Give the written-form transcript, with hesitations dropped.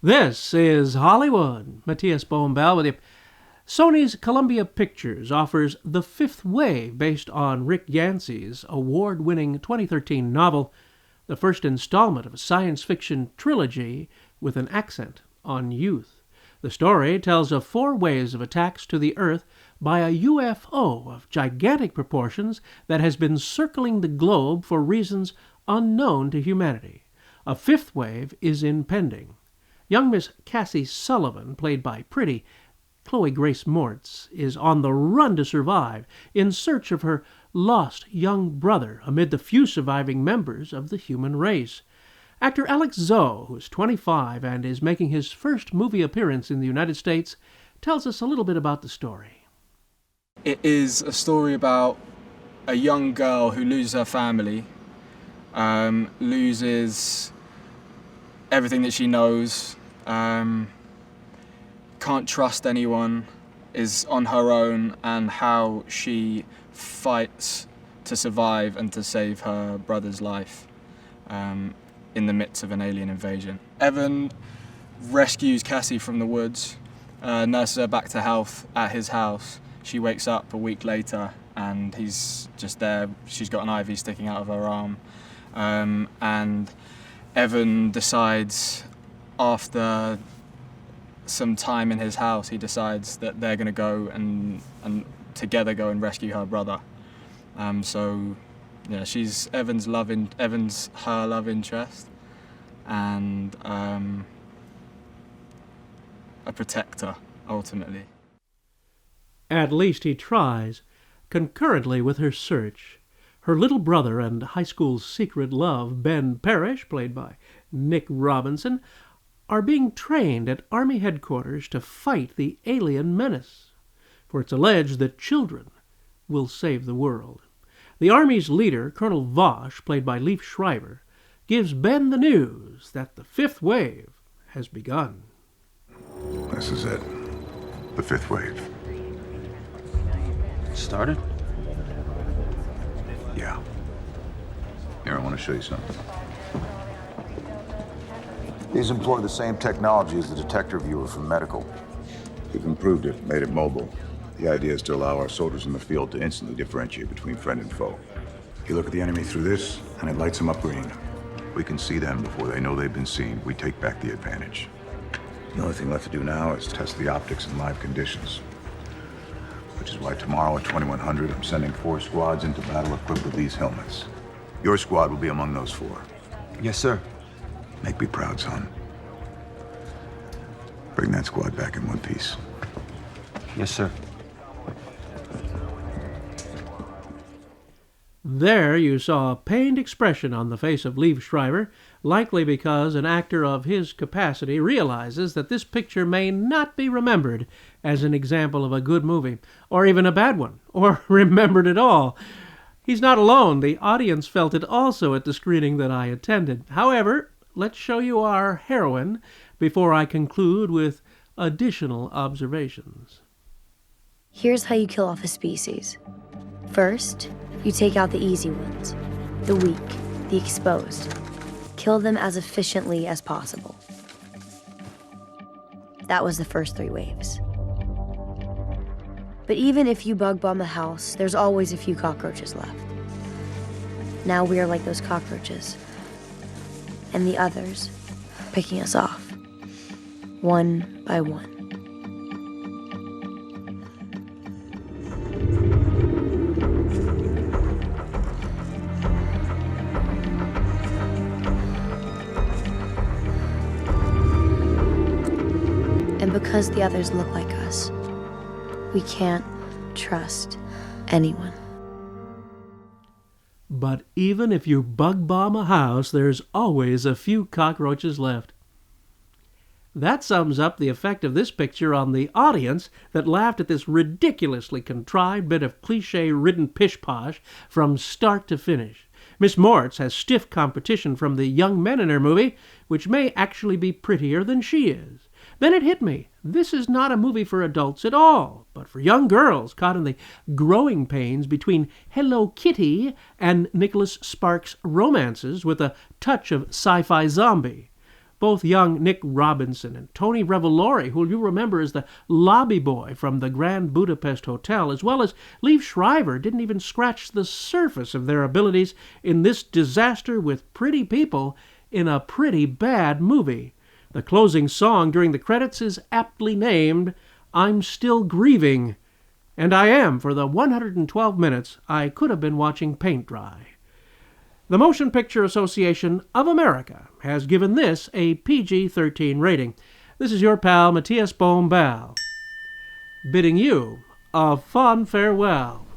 This is Hollywood. Matías Bombal with you. Sony's Columbia Pictures offers The Fifth Wave based on Rick Yancey's award-winning 2013 novel, the first installment of a science fiction trilogy with an accent on youth. The story tells of 4 waves of attacks to the Earth by a UFO of gigantic proportions that has been circling the globe for reasons unknown to humanity. A 5th wave is impending. Young Miss Cassie Sullivan, played by pretty Chloe Grace Moretz, is on the run to survive in search of her lost young brother amid the few surviving members of the human race. Actor Alex Zoe, who's 25 and is making his first movie appearance in the United States, tells us a little bit about the story. It is a story about a young girl who loses her family, loses everything that she knows, can't trust anyone, is on her own, and how she fights to survive and to save her brother's life in the midst of an alien invasion. Evan rescues Cassie from the woods, nurses her back to health at his house. She wakes up a week later and he's just there. She's got an IV sticking out of her arm. And Evan decides, after some time in his house, he decides that they're going to go and together go and rescue her brother. So yeah, she's Evan's her love interest, and a protector ultimately. At least he tries. Concurrently with her search, her little brother and high school secret love, Ben Parrish, played by Nick Robinson, are being trained at Army headquarters to fight the alien menace. For it's alleged that children will save the world. The Army's leader, Colonel Vosh, played by Leif Schreiber, gives Ben the news that the 5th wave has begun. This is it. The 5th wave. Started? Yeah. Here, I want to show you something. These employ the same technology as the detector viewer from medical. We've improved it, made it mobile. The idea is to allow our soldiers in the field to instantly differentiate between friend and foe. You look at the enemy through this, and it lights them up green. We can see them before they know they've been seen. We take back the advantage. The only thing left to do now is test the optics in live conditions. Which is why tomorrow at 2100, I'm sending 4 squads into battle equipped with these helmets. Your squad will be among those 4. Yes, sir. Make me proud, son. Bring that squad back in one piece. Yes, sir. There you saw a pained expression on the face of Leif Schreiber, likely because an actor of his capacity realizes that this picture may not be remembered as an example of a good movie, or even a bad one, or remembered at all. He's not alone. The audience felt it also at the screening that I attended. However, let's show you our heroine before I conclude with additional observations. Here's how you kill off a species. First, you take out the easy ones, the weak, the exposed. Kill them as efficiently as possible. That was the first 3 waves. But even if you bug bomb a house, there's always a few cockroaches left. Now we are like those cockroaches, and the others picking us off, one by one. And because the others look like us, we can't trust anyone. But even if you bug bomb a house, there's always a few cockroaches left. That sums up the effect of this picture on the audience that laughed at this ridiculously contrived bit of cliché-ridden pish-posh from start to finish. Miss Moretz has stiff competition from the young men in her movie, which may actually be prettier than she is. Then it hit me. This is not a movie for adults at all, but for young girls caught in the growing pains between Hello Kitty and Nicholas Sparks' romances with a touch of sci-fi zombie. both young Nick Robinson and Tony Revolori, who you remember as the lobby boy from the Grand Budapest Hotel, as well as Liev Schreiber, didn't even scratch the surface of their abilities in this disaster with pretty people in a pretty bad movie. The closing song during the credits is aptly named I'm Still Grieving, and I am for the 112 minutes I could have been watching paint dry. The Motion Picture Association of America has given this a PG-13 rating. This is your pal Matías Bombal, bidding you a fond farewell.